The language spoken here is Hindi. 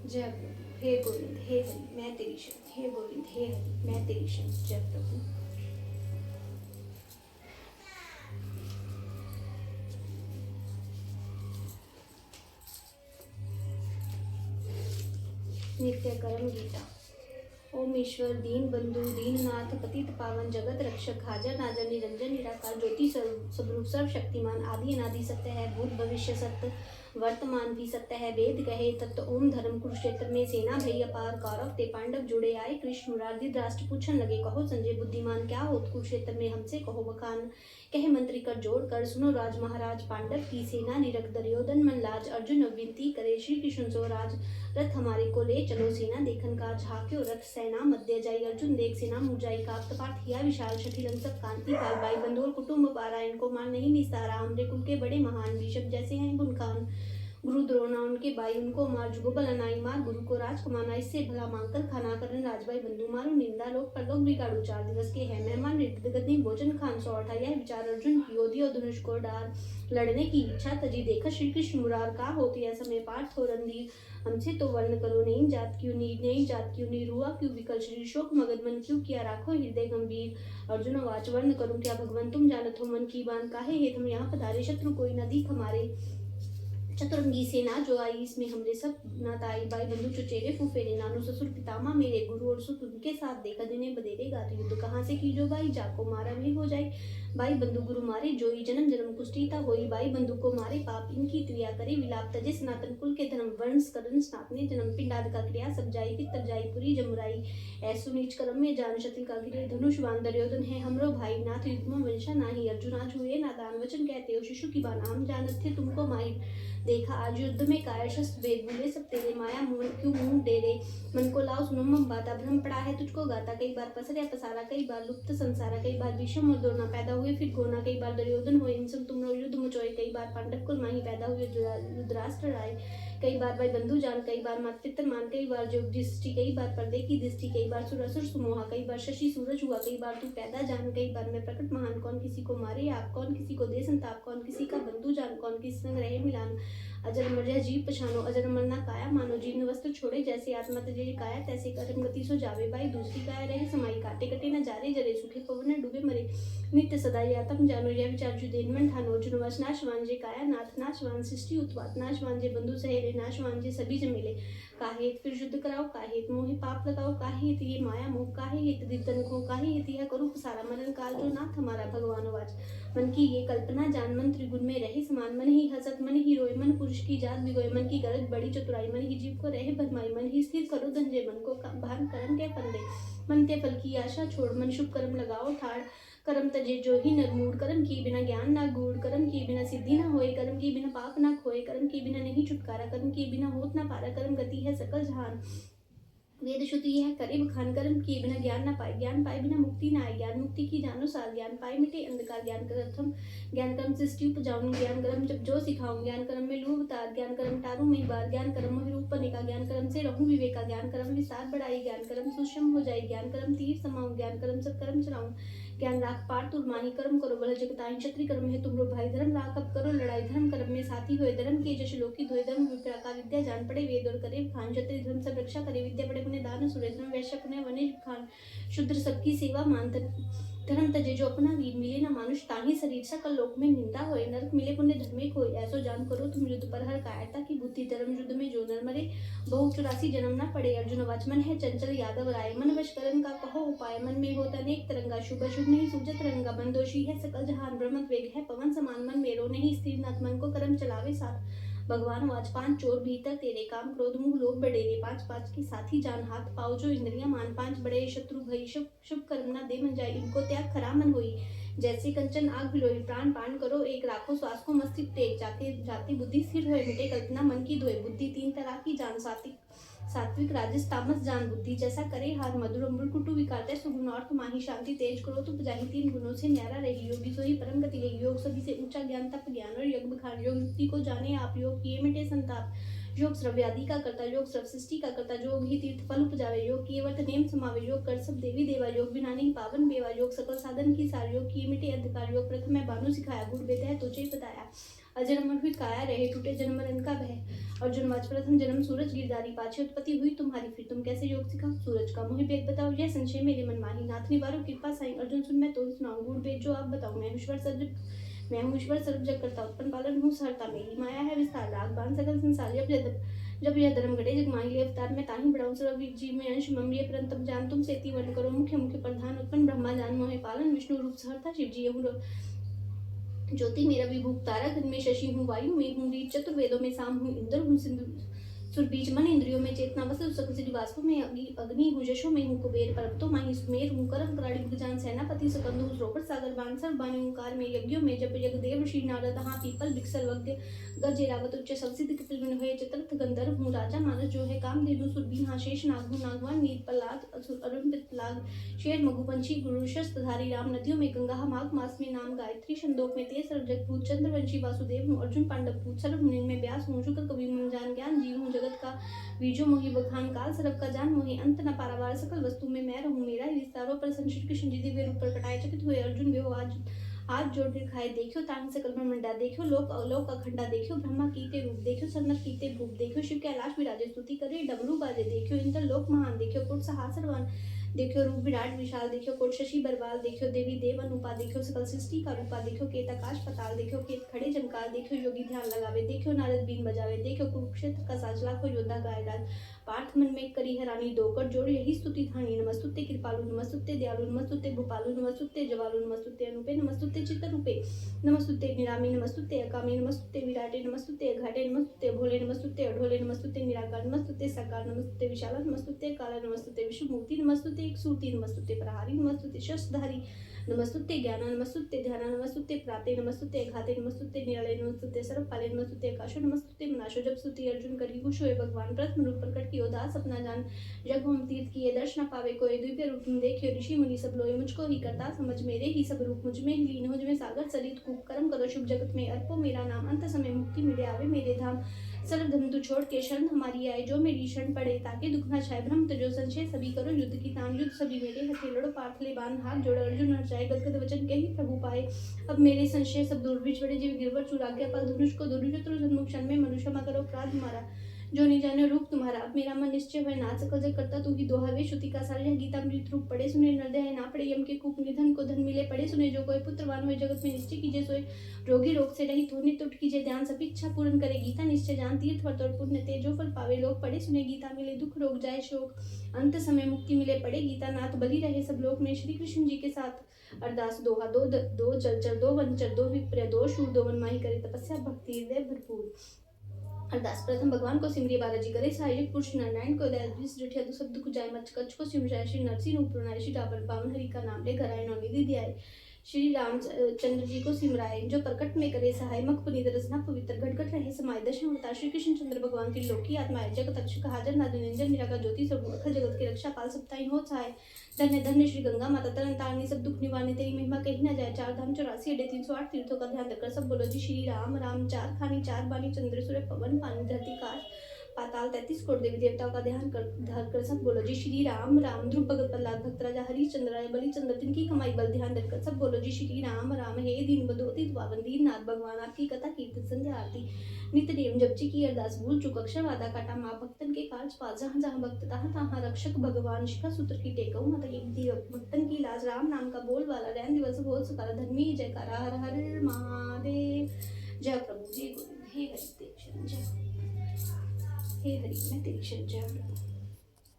जय प्रभु। हे गोविंद हे हरि मैं तेरी शरण, हे गोविंद हे हरि मैं तेरी शरण। जय प्रभु। नित्य कर्म गीता। ओम ईश्वर दीन बंधु दीननाथ पतित पावन जगत रक्षक हाजर नाजर निरंजन निराकार ज्योति स्वरूप सर्व शक्तिमान आदि अनादि सत्य है, भूत भविष्य सत्य वर्तमान भी सत्य है। वेद कहे तत्व ओम धर्म कुरुक्षेत्र में सेना भई अपार, कौरव ते पांडव जुड़े आए कृष्ण मुरारी धृतराष्ट्र पूछन लगे, कहो संजय बुद्धिमान क्या होत कुरुक्षेत्र में हमसे कहो बखान। कहे मंत्री कर जोड़ कर सुनो राज महाराज, पांडव की सेना निरख दुर्योधन मन लाज। अर्जुन विनती करे श्री कृष्ण सो राज, रथ हमारे को ले चलो सेना देखन का। झाक्यो रथ सेना मध्य जाई, अर्जुन देख सेना मुरझाई। काप्त पार्थ किया विशाल शठिलंग सब कांति पाल, भाई बंधु कुटुंब पारायण को मान नहीं निस्तारा। हमरे कुल के बड़े महान भीष्म जैसे हैं बुनखान, गुरु द्रोणा उनके भाई उनको मार। जुगोबल अनाई मार गुरु को राज कमाना, इससे भला मांगकर खाना करन राजभाई बंधु मारो। निंदा लोग परलोक बिगाड़ू, 4 दिवस के है मेहमान निर्गति भोजन खान। 108 यह विचार अर्जुन की योधि और धनुष को डार, लड़ने की इच्छा तजी देखा श्री कृष्ण मुरार। का होती है समय पार्थ हो रणधीर, हमसे तो वर्ण करो नहीं जात क्यों नीर, नहीं जात क्यों नीर हुआ क्यों विकल शरीर। शोक मगन मन क्यों किया राखो हृदय गंभीर। अर्जुन वाच वर्ण करूं क्या भगवान तुम जानत हो मन की बान। काहे हेत हम यहाँ पधारे शत्रु कोई न दीख हमारे, चतुरंगी सेना जो आई इसमें हमरे सब नात आई। भाई बंधु चुचेरे फुफेरे, नानो ससुर पितामा मेरे। गुरु और सुत उनके साथ देखा दिने बदेरे गात। युद्ध कहाँ से कीजो भाई, जाको मारा वे हो जाए। भाई बंधु गुरु मारे जोई, जन्म जन्म कुष्ठीता होई। भाई बंधु को मारे पाप इनकी क्रिया करे विलाप। तजे सनातन कुल के धर्म वंश करन स्नातने जन्म। पिंडाद का क्रिया सब जाई, पितर जाई पुरी जमुराई। ऐसु नीच कर्म में जान शतिल का गिरे, धनुष बाण दुर्योधन है हमरो भाई। नाथ युग्म वंशा नाही, अर्जुन आज हुए नादान। वचन कहते हो शिशु की बाना, हम जानत थे तुमको माहिर। देखा आज युद्ध में काय शस्त्र भेद, भूले सब तेरे माया मोह क्यों मुंह डेरे। मन को लाओ सुनो मम बाता, भ्रम पड़ा है तुझको गाता। कई बार पसरया पसारा, कई बार लुप्त संसारा। कई बार भीष्म और द्रोण पैदा हुए फिर गोना, कई बार दुर्योधन हुए इन सब तुम युद्ध मुचोए। कई बार पांडव कुल माही पैदा हुए धृतराष्ट्र राय। कई बार भाई बंधु जान, कई बार मात पितर मान। कई बार जोग दृष्टि, कई बार पर्दे की दृष्टि। कई बार सुर असुर सुमोहा, कई बार शशि सूरज हुआ। कई बार तू पैदा जान, कई बार मैं प्रकट महान। कौन किसी को मारे आप, कौन किसी को दे संताप। कौन किसी का बंधु जान, कौन किस संग रहे मिलान। अजर अमर यह जीव पछानो, अजर अमर ना काया मानो। जीर्ण वस्त्र छोड़े जैसे आत्मा तजे काया, तैसे कर्म गति सो जावे। भाई दूसरी काया रहे समाई, काटे कटे न जारे जरे। सूखे पवन न डूबे मरे, नित्य सदा आत्म जानो। यह विचार जुदेन मन ठानो। अर्जुन वच नाश वांजे काया नाथ, नाश वान सृष्टि उत्पात। नाश वांजे बंधु सहेरे, नाश वांजे सभी जमिले। काहे फिर युद्ध कराओ, काहे मोहि पाप लगाओ। काहे ये माया मोह, काहे दीर्घन को। काहे यह करूप सारा, मरण काल जो नाथ हमारा। भगवान वाच मन की ये कल्पना जान, मन त्रिगुण में रहे समान। मन ही हसत मन ही रोए, मन पुरुष की जात बिगोए। मन की गरज बड़ी चतुराई, मन ही जीव को रहे भरमाई। मन ही स्थिर करो धंजे, मन को भान कर्म के फंदे। मन ते फल की आशा छोड़, मन शुभ कर्म लगाओ ठाड़। कर्म तजे जो ही नरमूड, कर्म की बिना ज्ञान ना गूढ़। कर्म की बिना सिद्धि ना होए, कर्म की बिना पाप ना खोए। कर्म की बिना नहीं छुटकारा, कर्म की बिना होत ना पारा। कर्म गति है सकल जहान, वेद श्रुति यह करे बखान। कर्म किए बिना ज्ञान न पाए, ज्ञान पाए बिना मुक्ति न आए। ज्ञान मुक्ति की जानो सार, ज्ञान पाए मिटे अंधकार। ज्ञान प्रथम ज्ञान कर्म सृष्टि उपजाऊं, ज्ञान कर्म जब जो सिखाऊं। ज्ञान कर्म में लूभ तार, ज्ञान कर्म टारू मई बार। ज्ञान कर्म मोहि रूप बनेगा, ज्ञान कर्म से रहूं विवेका। ज्ञान कर्म विस्तार बढ़ाई, ज्ञान कर्म सूक्ष्म हो जाए। ज्ञान कर्म तीर समाऊं, ज्ञान कर्म सब कर्म चलाऊं। ज्ञान राख पार तुर माही, कर्म करो बल जगताई। क्षत्रिय कर्म है तुमरो भाई, धर्म राख अब करो लड़ाई। धर्म कर्म में साथी होए, धर्म के जश लोकी धोए। धर्म विप्रा का विद्या जान पड़े, वेद और करे खान। क्षत्रिय धर्म सब रक्षा करे, विद्या पड़े पुण्य दान सुरे। धर्म वैश्य पुण्य वनिज खान, शूद्र सबकी सेवा मान। धर्म तजे जो अपना वीर, मिले न मानुष ताहि शरीर। सकल लोक में निंदा होए, नरक मिले पुण्य धर्मे खोए। ऐसो जान करो तुम युद्ध पर हर कायरता की बुद्धि। धर्म युद्ध में जो नर मरे, बहु 84 जन्म न पड़े। अर्जुन वाच मन है चंचल यादव राय, मन वश करन का कहो उपाय। मन में होता अनेक तरंगा, शुभ अशुभ नहीं सूझत रंगा। मन दोषी है सकल जहान, ब्रह्म वेग है पवन समान। मन मेरो नहीं स्थिर नाथ, मन को कर्म चलावे साथ। भगवान वाच 5 चोर भीतर तेरे, काम क्रोध मुंह लोभ बडेरे। 5 के साथी जान, हाथ पाओ जो इंद्रियां मान। 5 बड़े शत्रु भई, शुभ शुभ कर्म न दे मन जाई। इनको त्याग खरा मन होई, जैसे कंचन आग भिलोई। प्राण पान करो एक, राखो श्वास को मस्तिष्क टेक। जाते जाते बुद्धि स्थिर होए, मिटे कल्पना मन की धोए। बुद्धि 3 तरह की जान, सात्विक राजस तामस। जान बुद्धि जैसा करे हार, मधुर अमृत कुटु विकारते सुगुण। अर्थ माही शांति तेज करो तो उपजाहि, 3 गुणों से न्यारा रही। योगी सोई परम गति गई, योग सभी से ऊंचा। ज्ञान तप ज्ञान और यज्ञ बखान, योग युक्ति को जाने आप। योग किए मिटे संताप, योग श्रव्यादि का करता। योग श्रव सृष्टि का करता, योग ही तीर्थ फल उपजावे। योग किए वर्त नेम समावे, योग कर सब देवी देवा। योग बिना नहीं पावन बेवा, योग सकल साधन की सार। योग किए मिटे अंधकार, योग प्रथम है बानु सिखाया। गुर वेद है तुझे बताया, अजर अमर हुई काया रहे, टूटे जन्म मरण का भय। अर्जुन वाच प्रथम जन्म सूरज गिरधारी, पाछे उत्पत्ति हुई तुम्हारी, फिर तुम कैसे योग सिखाओ सूरज का। मोहि भेद बताओ यह संशय मेरे मन माही, नाथ निवारो कृपा साई। अर्जुन सुन मैं तो ही सुनाऊं, गूढ़ भेद जो आप बताऊं। मैं हूँ ईश्वर सर्व जग करता, उत्पन्न पालन हूँ सहरता, मेरी माया है विस्तार, राग बांध सकल संसार। जब यह धर्म घटे जग माही ले अवतार, मैं ताहि बढ़ाऊं सर्व जीव में अंश मम ये परंतप जान। तुम सेति वर्ण करो मुख्य मुख्य प्रधान, उत्पन्न ब्रह्मा जान मोहे पालन, विष्णु रूप सहरता शिव जी हूँ ज्योति मेरा विभूप तारा, घन में शशि हूँ वायु में हूँ रीत, चतुर्वेदों में साम हूँ इंद्र हूँ सिंधु सुरबीज, मन इंद्रियों में चेतना वसु सकल वास्तु में अग्नि हूँ, यशो में हूँ कुबेर, पर्वतों माही सुमेर हूँ, करम कराड़ी भुजान सेनापति सकंद हूँ, रोपड़ सागर बाण सर्व बानी ओंकार में, यज्ञों में जप यज्ञ देव ऋषि नारद, हाँ पीपल वृक्ष सर्वज्ञ गज एरावत उच्च सबसिद्ध कपिल मुनि हुए, चतुर्थ गंधर्व हूँ, राजा मानस जो है कामधेनु सुरभि, हाँ शेष नाग हूँ, नागवान नील प्रहलाद असुर अरुण पितलाग, शेर मगु पंछी गुरु शस्त्रधारी राम, नदियों में गंगा, माघ मास में नाम गायत्री, छंदों में तेज सर्व जगभूत, चंद्रवंशी वासुदेव हूँ, अर्जुन पांडव पूत सर्व मुनि में व्यास हूँ, शुक्र कवि मन जान ज्ञान जीव हूँ, जगत का बीजो मोहि बखान, काल सरब का जान मोहि, अंत न पारावार, सकल वस्तु में मैं रहूं, मेरा ही विस्तारो पर श्री कृष्ण जी दिव्य रूप प्रकटाए, चकित हुए अर्जुन बेहो आज हाथ जोड़ खाए, देखियो तांग सकल ब्रह्मंडा, देखियो लोक अलोक अखंडा, देखियो ब्रह्मा कीते रूप, देखियो सनत कीते भूप, देखियो शिव कैलाश विराजे, स्तुति करे डमरू बाजे, देखियो इंद्र लोक महान, देखियो कुट सहासरवान, देखियो रूप विराट विशाल, देखियो कोट शशि बरवाल, देखियो देवी देव अनुपा, देखियो सकल सृष्टि का रूपा, देखियो केत आकाश पताल, देखियो केत खड़े जमकाल, देखियो योगी ध्यान लगावे, देखियो नारद बीन बजावे, देखियो कुरुक्षेत्र का साज लाखों योद्धा गाय राज, पार्थ मन में करी हरानी, दोकर जोड़ यही स्तुति थानी, नमस्तुते कृपालु, नमस्तुते दयालु, नमस्तुते भूपालु, नमस्तुते जवालु, नमस्तुते अनुपे, नमस्तुते चित्तरूपे, नमस्तुते निरामी, नमस्तुते अकामी, नमस्तुते विराटे, नमस्तुते अघाटे, नमस्तुते भोले, नमस्तुते अढोले, नमस्तुते निराकार, नमस्तुते साकार, नमस्तुते विशाल, नमस्तुते काला, नमस्तुते विष्णुमूर्ति, नमस्तुते एक सूर्ति, नमस्तुते प्रहारी, नमस्तुते शस्त्रधारी, नमस्तुते ज्ञान, नमस्तुते ध्यान, नमस्तुते प्राते, नमस्तुते घाते, नमस्तुते निराले, नमस्तुते सर्वपाले, नमस्तुते आकाशो, नमस्तुते मनाशो। जब स्तुति अर्जुन करी खुश हुए भगवान, प्रथम रूप प्रकट कियो दास अपना जान, जग हम तीर्थ किए दर्श न पावे कोई, दिव्य रूप तुम देखियो ऋषि मुनि सब लोए, मुझको ही करता समझ मेरे ही सब रूप, मुझ में ही लीन हो जिसमें सागर सरित कूप, कर्म करो शुभ जगत में अर्पो मेरा नाम, अंत समय मुक्ति मिले आवे मेरे धाम, सर्व धर्म तू छोड़ के शरण हमारी आए, जो मेरी शरण पड़े ताके दुख न छाए, भ्रम जो संशय सभी करो युद्ध की तान, युद्ध सभी मेरे हथे लड़ो, पार्थ ले बांध हाथ जोड़, अर्जुन हर जाए गदगद वचन के ही प्रभु पाए, अब मेरे संशय सब दूर, बीच बड़े जीव गिरवर चुराग्या पल धनुष को धनुष शत्रु सन्मुख क्षण में, मनुष्य मा करो अपराध हमारा, जो नहीं जाने रूप तुम्हारा, अब मेरा मन निश्चय है नाथ सकल जग करता तू ही दोहावे, श्रुति का सार यह गीता मृत रूप पड़े सुने, नरदय ना पड़े यम के कूप, निधन को धन मिले पड़े सुने, जो कोई पुत्रवान हुए जगत में निश्चय कीजिए सोए, रोगी रोग से रहित होने तुट कीजिए ध्यान, सब इच्छा पूर्ण करे गीता निश्चय जान, तीर्थ वर्त और पुण्य ते जो फल पावे, लोग पढ़े सुने गीता मिले दुख रोग जाए शोक, अंत समय मुक्ति मिले पड़े गीता नाथ, बलि रहे सब लोक में श्री कृष्ण जी के साथ, अरदास दोहा दो जलचर दो वनचर दो विप्र दो शूर दो वनमाही करे तपस्या भक्ति हृदय भरपूर। अरदास प्रथम भगवान को सिमरिए बालाजी करे सहायक पुरुष नारायण को दया तो सब दुख जाए, मच कच्छ को सिमराए, श्री नरसिंह रूप प्रणाय, श्री रावण पावन हरि का नाम ले घर आए, नौनिधि दियाए, श्री रामचंद्र जी को सिमराए, जो प्रकट में करे सहाय, मख पुनीत रसना पवित्र, घट घट रहे समाय, दशम अवतार श्री कृष्ण चंद्र भगवान की लोकी आत्माएं, जगत रक्षक हाजर नादन निरंजन निराकार ज्योति सब अखिल जगत की रक्षा पाल सप्ताही हो सहाय, धन्य धन्य श्री गंगा माता तरन तारनी सब दुख निवारने, तेरी महिमा कहीं न जाए, चार धाम 84 अड्डे 308 तीर्थों का ध्यान रखकर सब बोलो जी श्री राम राम, चार खानी चार बानी, चंद्र सूर्य पवन पानी धरती काश पाताल 33 करोड़ देवी देवताओं का ध्यान कर सब बोलो जी श्री राम राम, ध्रुव भगत प्रहलाद भक्त राजा हरिश्चंद्र राय बलि चंद्र जिनकी कमाई बल ध्यान रखकर सब बोलो जी श्री राम राम, हे दीन बंधु अति पावन दीननाथ भगवान, आपकी कथा कीर्तन संध्या आरती नित्य नेम जपजी की अरदास, भूल चूक अक्षर वादा काटा माँ भक्तन के काज पाल, जहाँ जहाँ भक्त तहाँ तहाँ रक्षक भगवान, शिखा सूत्र की टेकऊ माता की भक्तन की लाज, राम नाम का बोल वाला रैन दिवस बोल सकारा, धर्मी जयकारा हर हर महादेव, जय प्रभु जय गुरु, हे हरि तेरी शरण जय, हे हरि मैं तेरी शरण जय।